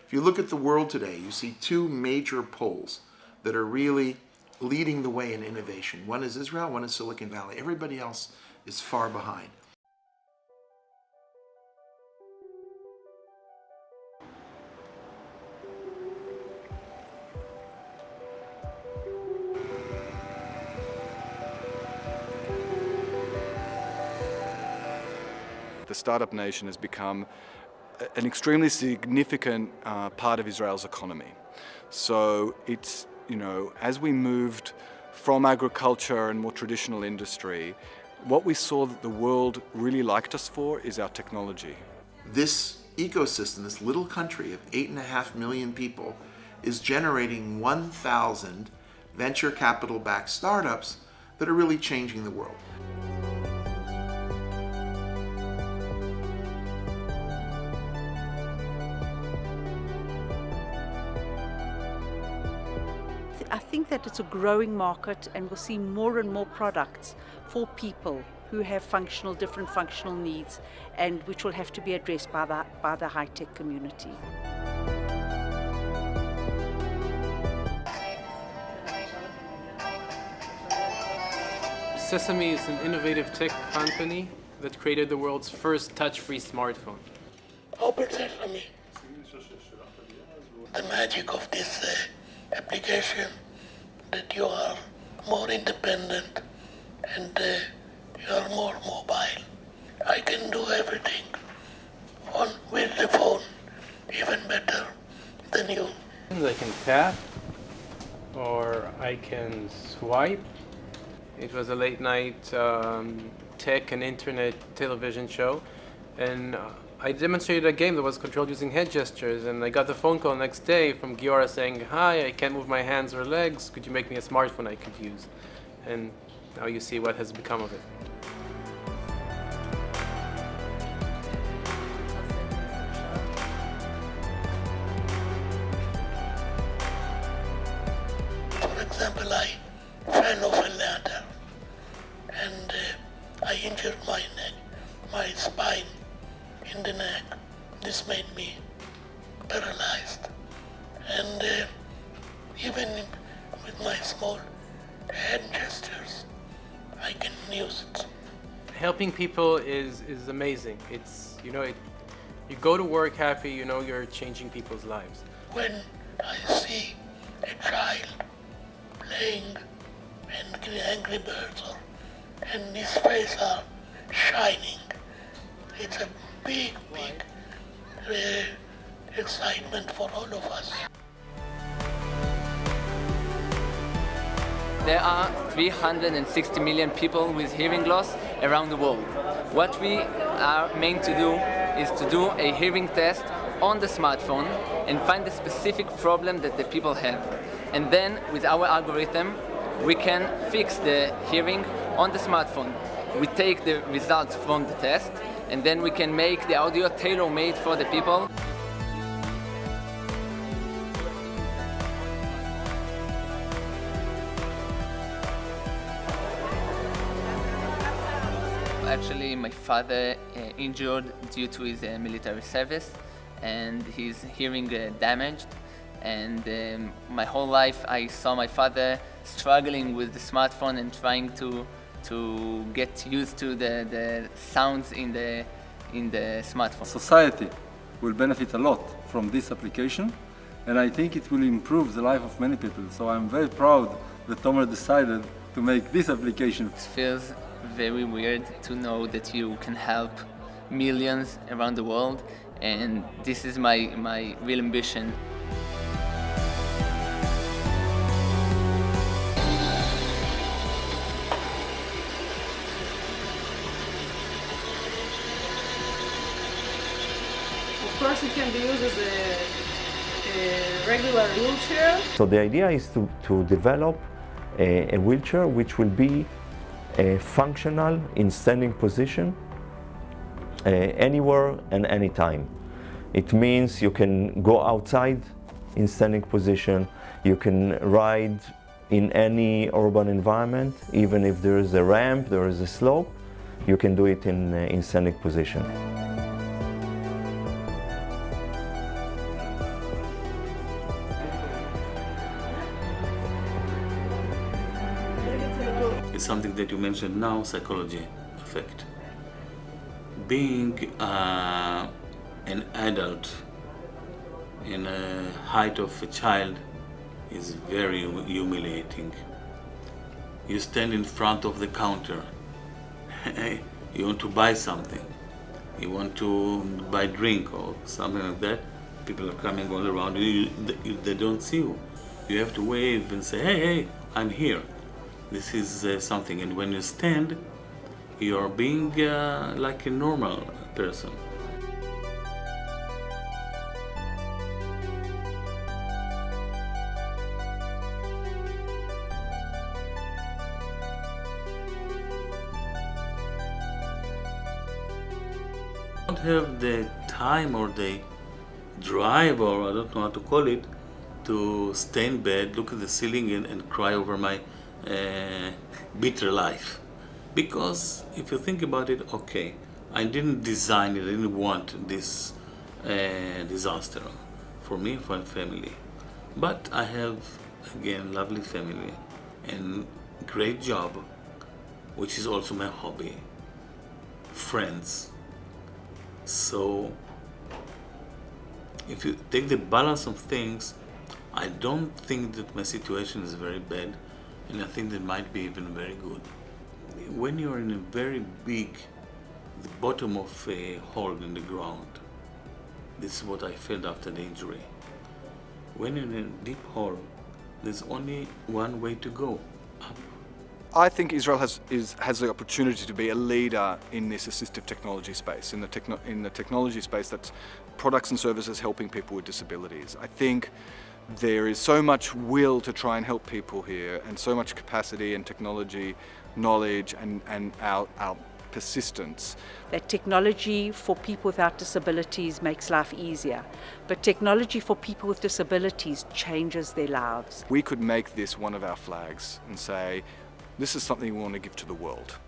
If you look at the world today, you see two major poles that are really leading the way in innovation. One is Israel, one is Silicon Valley. Everybody else is far behind. The startup nation has become an extremely significant part of Israel's economy. So it's, as we moved from agriculture and more traditional industry, what we saw that the world really liked us for is our technology. This ecosystem, this little country of 8.5 million people, is generating 1,000 venture capital-backed startups that are really changing the world. I think that it's a growing market, and we'll see more and more products for people who have different functional needs, and which will have to be addressed by the high-tech community. Sesame is an innovative tech company that created the world's first touch-free smartphone. Open Sesame. The magic of this application, that you are more independent and you are more mobile. I can do everything with the phone, even better than you. I can tap or I can swipe. It was a late night tech and internet television show, and I demonstrated a game that was controlled using head gestures, and I got the phone call next day from Giora saying, "Hi, I can't move my hands or legs. Could you make me a smartphone I could use?" And now you see what has become of it. For example, I fell off a ladder and I injured my neck, my spine in the neck. This made me paralyzed. And even with my small hand gestures, I can use it. Helping people is amazing. It's, you go to work happy, you're changing people's lives. When I see a child playing Angry Birds and his face are shining, it's a big excitement for all of us. There are 360 million people with hearing loss around the world. What we are meant to do is to do a hearing test on the smartphone and find the specific problem that the people have. And then with our algorithm, we can fix the hearing on the smartphone. We take the results from the test, and then we can make the audio tailor-made for the people. Actually, my father injured due to his military service, and his hearing damaged. And my whole life I saw my father struggling with the smartphone and trying to get used to the sounds in the smartphone. Society will benefit a lot from this application, and I think it will improve the life of many people. So I'm very proud that Tomer decided to make this application. It feels very weird to know that you can help millions around the world, and this is my real ambition. Of course, it can be used as a regular wheelchair. So the idea is to develop a wheelchair which will be functional in standing position anywhere and anytime. It means you can go outside in standing position, you can ride in any urban environment, even if there is a ramp, there is a slope, you can do it in standing position. is something that you mentioned now, psychology effect. Being an adult in the height of a child is very humiliating. You stand in front of the counter, you want to buy something, you want to buy drink or something like that, people are coming all around you, they don't see you. You have to wave and say, hey, hey, I'm here. This is something, and when you stand, you're being like a normal person. I don't have the time or the drive, or I don't know how to call it, to stay in bed, look at the ceiling and cry over my bitter life. Because if you think about it, okay, I didn't design it, I didn't want this disaster for me, for my family. But I have, again, lovely family and great job, which is also my hobby, friends. So if you take the balance of things, I don't think that my situation is very bad, and I think that might be even very good. When you're in a very big, the bottom of a hole in the ground, this is what I felt after the injury. When you're in a deep hole, there's only one way to go, up. I think Israel has the opportunity to be a leader in this assistive technology space, in the technology space that's products and services helping people with disabilities. I think there is so much will to try and help people here, and so much capacity and technology, knowledge, and our persistence. That technology for people without disabilities makes life easier, but technology for people with disabilities changes their lives. We could make this one of our flags and say, this is something we want to give to the world.